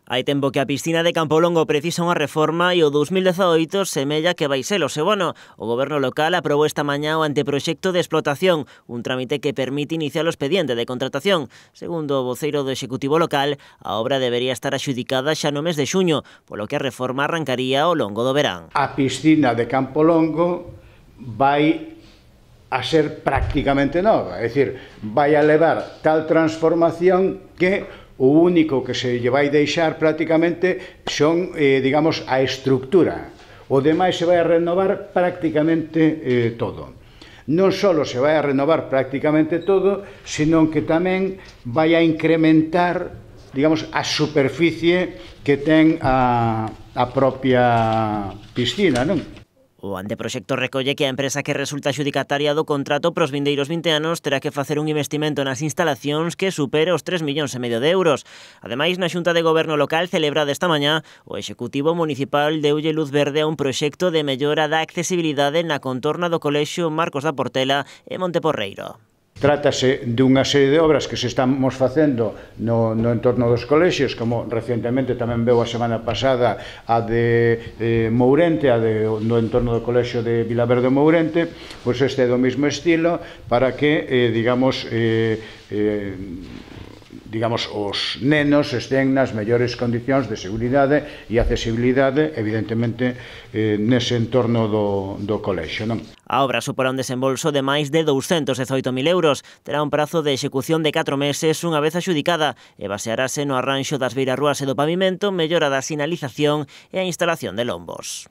Hai tempo que a piscina de Campolongo precisa unha reforma e o 2018 semella que vai ser o seu ano. O goberno local aprobou esta mañá o anteproxecto de explotación, un trámite que permite iniciar o expediente de contratación. Segundo o voceiro do Executivo local, a obra debería estar axudicada xa no mes de xuño, polo que a reforma arrancaría ao longo do verán. A piscina de Campolongo vai a ser prácticamente nova, é dicir, vai a levar tal transformación que o único que se lle vai deixar prácticamente son, digamos, a estructura. O demais se vai a renovar prácticamente todo. Non só se vai a renovar prácticamente todo, senón que tamén vai a incrementar, digamos, a superficie que ten a propia piscina, non? O anteproxecto recolle que a empresa que resulta xudicataria do contrato pros vindeiros 20 anos terá que facer un investimento nas instalacións que supere os 3,5 millóns de euros. Ademais, na Xunta de Goberno local celebrada esta mañá, o Executivo Municipal deulle luz verde a un proxecto de mellora da accesibilidade na contorna do Colexio Marcos da Portela e Monteporreiro. Trátase dunha serie de obras que se estamos facendo no entorno dos colexios, como recientemente tamén veu a semana pasada a de Mourente, no entorno do colexio de Vilaverde Mourente, pois este é do mesmo estilo, para que, digamos, os nenos estén nas mellores condicións de seguridade e accesibilidade, evidentemente, nese entorno do colexio, non? A obra suporá un desembolso de máis de 218.000 euros. Terá un prazo de execución de 4 meses unha vez axudicada e basearase no arranxo das beirarrúas e do pavimento, mellora da sinalización e a instalación de lombos.